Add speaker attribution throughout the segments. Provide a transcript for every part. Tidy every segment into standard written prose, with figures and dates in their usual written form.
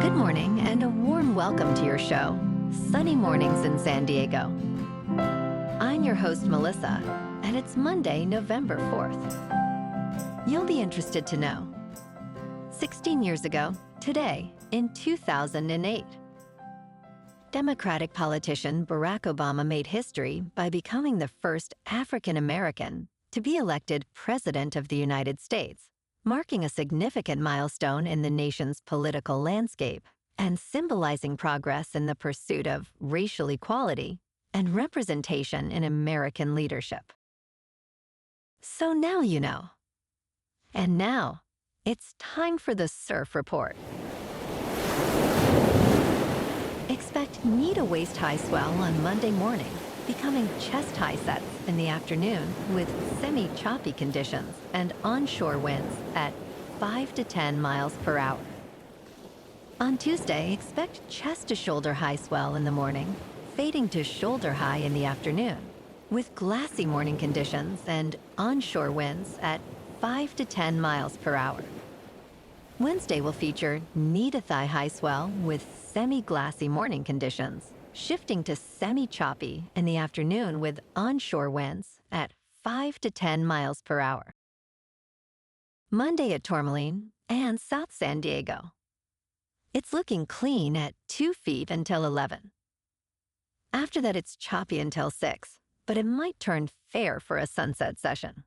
Speaker 1: Good morning and a warm welcome to your show, Sunny Mornings in San Diego. I'm your host, Melissa, and it's Monday, November 4th. You'll be interested to know. 16 years ago, today, in 2008, Democratic politician Barack Obama made history by becoming the first African American to be elected President of the United States, marking a significant milestone in the nation's political landscape and symbolizing progress in the pursuit of racial equality and representation in American leadership. So now you know. And now, it's time for the Surf Report. Expect knee to waist-high swell on Monday morning, becoming chest-high sets in the afternoon with semi-choppy conditions and onshore winds at 5 to 10 miles per hour. On Tuesday, expect chest-to-shoulder high swell in the morning, fading to shoulder high in the afternoon, with glassy morning conditions and onshore winds at 5 to 10 miles per hour. Wednesday will feature knee-to-thigh high swell with semi-glassy morning conditions, shifting to semi-choppy in the afternoon with onshore winds at 5 to 10 miles per hour. Monday at Tourmaline and South San Diego. It's looking clean at 2 feet until 11. After that, it's choppy until 6, but it might turn fair for a sunset session.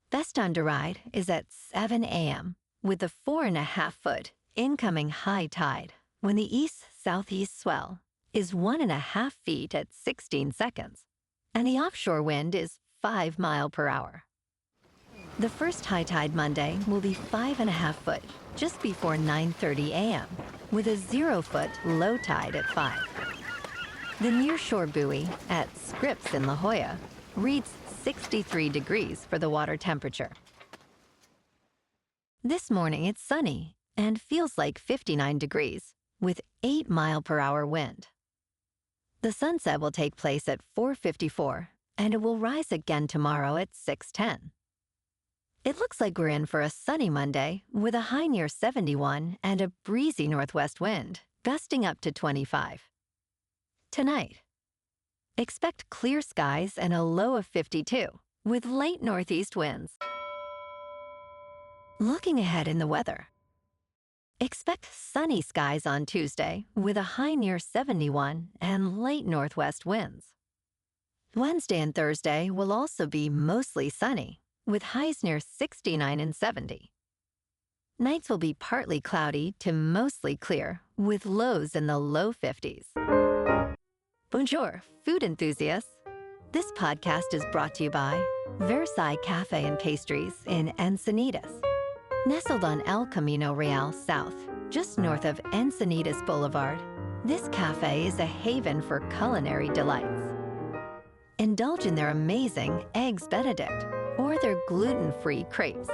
Speaker 1: Best time to ride is at 7 a.m. with the 4.5-foot incoming high tide when the east-southeast swell is 1.5 feet at 16 seconds, and the offshore wind is 5 miles per hour. The first high tide Monday will be 5.5 foot just before 9:30 a.m., with a 0-foot low tide at 5. The nearshore buoy at Scripps in La Jolla reads 63 degrees for the water temperature. This morning it's sunny and feels like 59 degrees, with 8 mile per hour wind. The sunset will take place at 4:54, and it will rise again tomorrow at 6:10. It looks like we're in for a sunny Monday with a high near 71 and a breezy northwest wind, gusting up to 25. Tonight, expect clear skies and a low of 52, with light northeast winds. Looking ahead in the weather. Expect sunny skies on Tuesday with a high near 71 and light northwest winds. Wednesday and Thursday will also be mostly sunny, with highs near 69 and 70. Nights will be partly cloudy to mostly clear, with lows in the low 50s. Bonjour, food enthusiasts. This podcast is brought to you by Versailles Cafe and Pastries in Encinitas. Nestled on El Camino Real South, just north of Encinitas Boulevard, this cafe is a haven for culinary delights. Indulge in their amazing Eggs Benedict or their gluten-free crepes.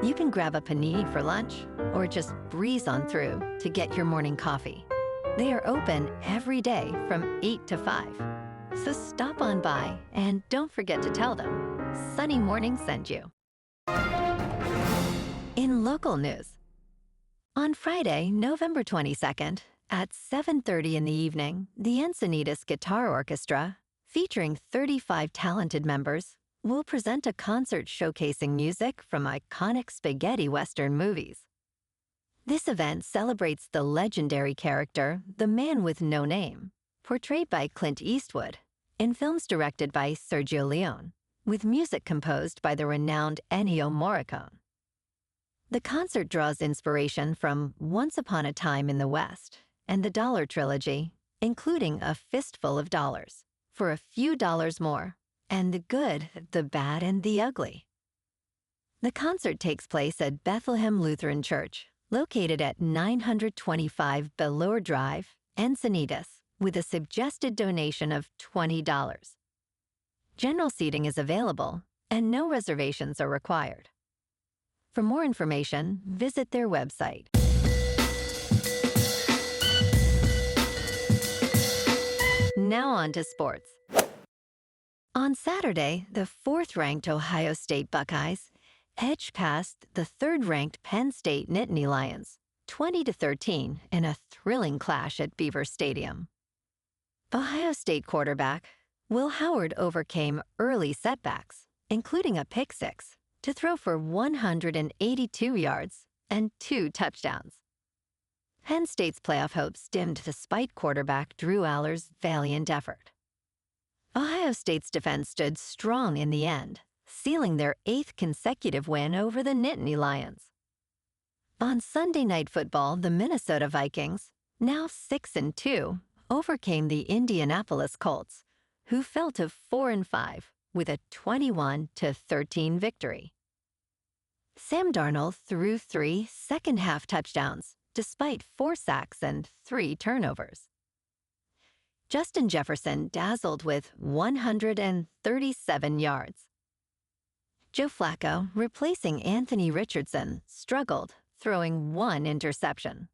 Speaker 1: You can grab a panini for lunch or just breeze on through to get your morning coffee. They are open every day from 8 to 5. So stop on by and don't forget to tell them Sunny Morning sent you. In local news, on Friday, November 22nd, at 7:30 in the evening, the Encinitas Guitar Orchestra, featuring 35 talented members, will present a concert showcasing music from iconic spaghetti Western movies. This event celebrates the legendary character, the Man with No Name, portrayed by Clint Eastwood, in films directed by Sergio Leone, with music composed by the renowned Ennio Morricone. The concert draws inspiration from Once Upon a Time in the West and the Dollar Trilogy, including A Fistful of Dollars, For a Few Dollars More, and The Good, the Bad, and the Ugly. The concert takes place at Bethlehem Lutheran Church, located at 925 Bellure Drive, Encinitas, with a suggested donation of $20. General seating is available, and no reservations are required. For more information, visit their website. Now on to sports. On Saturday, the 4th-ranked Ohio State Buckeyes edged past the 3rd-ranked Penn State Nittany Lions 20-13 in a thrilling clash at Beaver Stadium. Ohio State quarterback Will Howard overcame early setbacks, including a pick six, to throw for 182 yards and 2 touchdowns. Penn State's playoff hopes dimmed despite quarterback Drew Allar's valiant effort. Ohio State's defense stood strong in the end, sealing their 8th consecutive win over the Nittany Lions. On Sunday Night Football, the Minnesota Vikings, now 6-2, overcame the Indianapolis Colts, who fell to 4-5 with a 21-13 victory. Sam Darnold threw 3 second-half touchdowns, despite 4 sacks and 3 turnovers. Justin Jefferson dazzled with 137 yards. Joe Flacco, replacing Anthony Richardson, struggled, throwing 1 interception.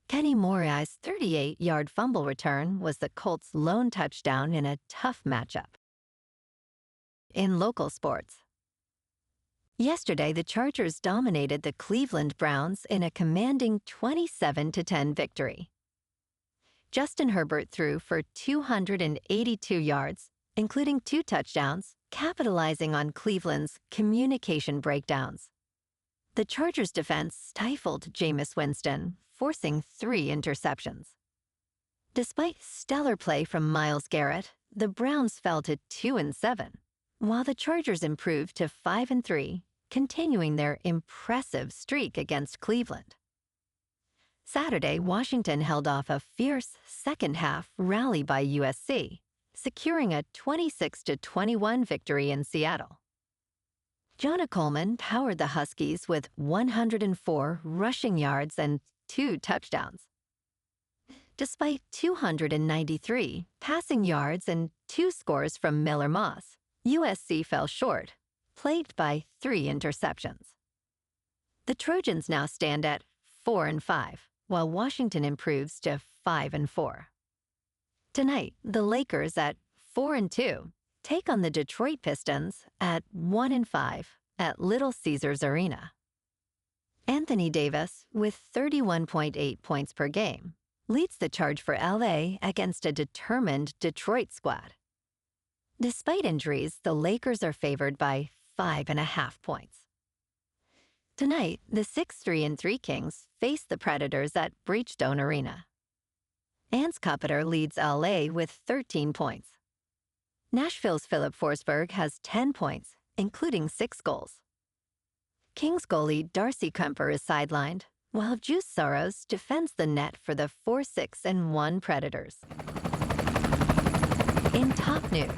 Speaker 1: Kenny Morai's 38-yard fumble return was the Colts' lone touchdown in a tough matchup. In local sports, yesterday the Chargers dominated the Cleveland Browns in a commanding 27-10 victory. Justin Herbert threw for 282 yards, including 2 touchdowns, capitalizing on Cleveland's communication breakdowns. The Chargers' defense stifled Jameis Winston, forcing 3 interceptions. Despite stellar play from Myles Garrett, the Browns fell to 2-7, while the Chargers improved to 5-3, continuing their impressive streak against Cleveland. Saturday, Washington held off a fierce second-half rally by USC, securing a 26-21 victory in Seattle. Jonah Coleman powered the Huskies with 104 rushing yards and 2 touchdowns. Despite 293 passing yards and 2 scores from Miller Moss, USC fell short, plagued by 3 interceptions. The Trojans now stand at 4-5, while Washington improves to 5-4. Tonight, the Lakers at 4-2 take on the Detroit Pistons at 1-5 at Little Caesars Arena. Anthony Davis, with 31.8 points per game, leads the charge for LA against a determined Detroit squad. Despite injuries, the Lakers are favored by 5.5 points. Tonight, the 6-3 Kings face the Predators at Bridgestone Arena. Ans Kopitar leads LA with 13 points. Nashville's Philip Forsberg has 10 points, including 6 goals. Kings goalie Darcy Kemper is sidelined, while Juice Soros defends the net for the 4-6-1 Predators. In top news,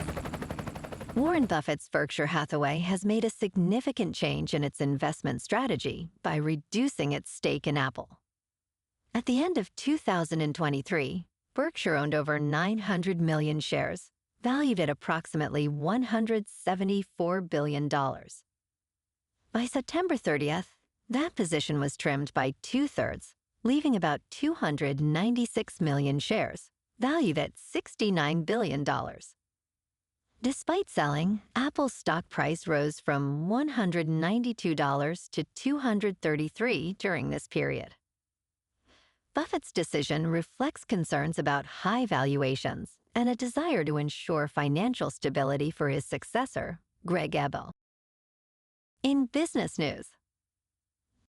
Speaker 1: Warren Buffett's Berkshire Hathaway has made a significant change in its investment strategy by reducing its stake in Apple. At the end of 2023, Berkshire owned over 900 million shares, valued at approximately $174 billion. By September 30th, that position was trimmed by 2/3, leaving about 296 million shares, valued at $69 billion. Despite selling, Apple's stock price rose from $192 to $233 during this period. Buffett's decision reflects concerns about high valuations and a desire to ensure financial stability for his successor, Greg Abel. In business news,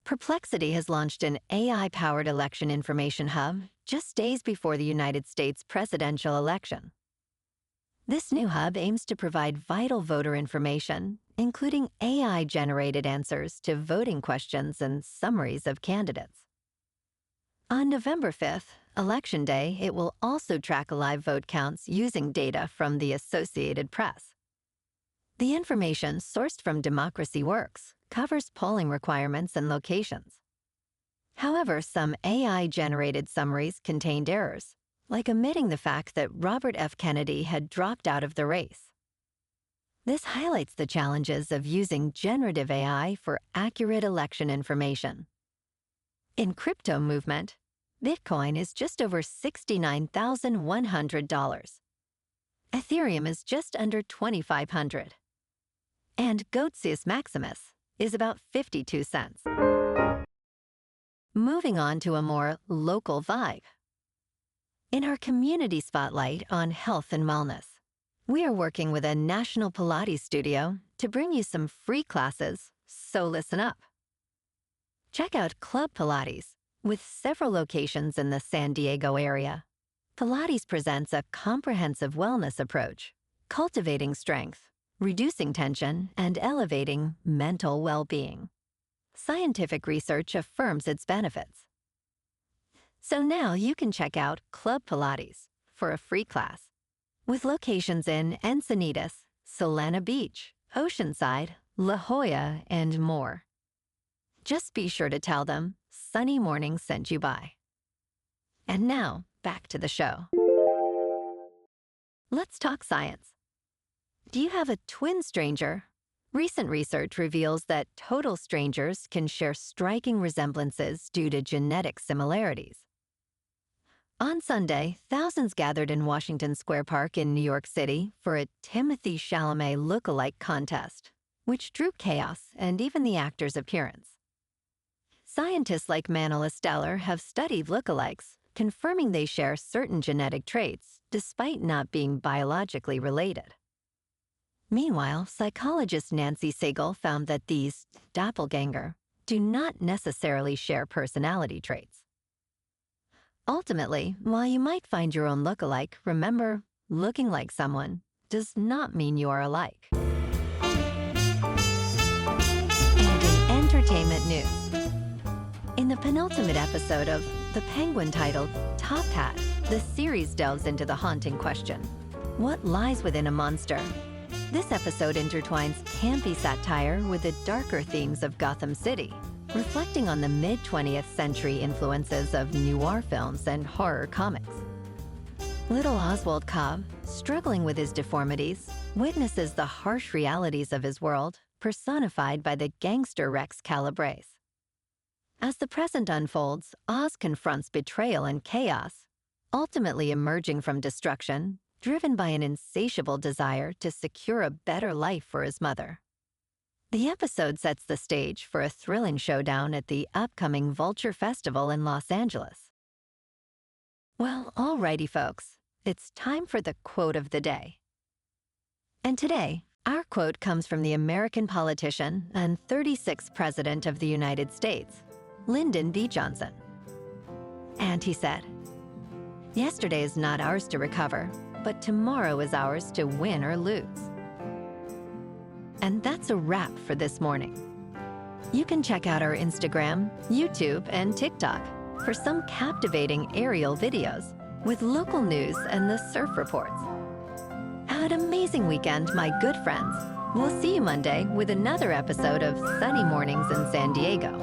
Speaker 1: Perplexity has launched an AI-powered election information hub just days before the United States presidential election. This new hub aims to provide vital voter information, including AI-generated answers to voting questions and summaries of candidates. On November 5th, Election Day, it will also track live vote counts using data from the Associated Press. The information, sourced from Democracy Works, covers polling requirements and locations. However, some AI-generated summaries contained errors, like omitting the fact that Robert F. Kennedy had dropped out of the race. This highlights the challenges of using generative AI for accurate election information. In crypto movement, Bitcoin is just over $69,100. Ethereum is just under $2,500. And Goatsius Maximus is about 52 cents. Moving on to a more local vibe. In our community spotlight on health and wellness, we are working with a national Pilates studio to bring you some free classes, so listen up. Check out Club Pilates, with several locations in the San Diego area. Pilates presents a comprehensive wellness approach, cultivating strength, reducing tension, and elevating mental well-being. Scientific research affirms its benefits. So now you can check out Club Pilates for a free class, with locations in Encinitas, Solana Beach, Oceanside, La Jolla, and more. Just be sure to tell them Sunny Morning sent you by. And now, back to the show. Let's talk science. Do you have a twin stranger? Recent research reveals that total strangers can share striking resemblances due to genetic similarities. On Sunday, thousands gathered in Washington Square Park in New York City for a Timothée Chalamet Lookalike Contest, which drew chaos and even the actor's appearance. Scientists like Allar have studied lookalikes, confirming they share certain genetic traits despite not being biologically related. Meanwhile, psychologist Nancy Siegel found that these doppelganger do not necessarily share personality traits. Ultimately, while you might find your own lookalike, remember, looking like someone does not mean you are alike. And in entertainment news, in the penultimate episode of The Penguin titled Top Hat, the series delves into the haunting question, what lies within a monster? This episode intertwines campy satire with the darker themes of Gotham City, reflecting on the mid-20th century influences of noir films and horror comics. Little Oswald Cobb, struggling with his deformities, witnesses the harsh realities of his world, personified by the gangster Rex Calabrese. As the present unfolds, Oz confronts betrayal and chaos, ultimately emerging from destruction, driven by an insatiable desire to secure a better life for his mother. The episode sets the stage for a thrilling showdown at the upcoming Vulture Festival in Los Angeles. Well, alrighty folks, it's time for the quote of the day. And today, our quote comes from the American politician and 36th President of the United States, Lyndon B. Johnson. And he said, "Yesterday is not ours to recover, but tomorrow is ours to win or lose." And that's a wrap for this morning. You can check out our Instagram, YouTube, and TikTok for some captivating aerial videos with local news and the surf reports. Have an amazing weekend, my good friends. We'll see you Monday with another episode of Sunny Mornings in San Diego.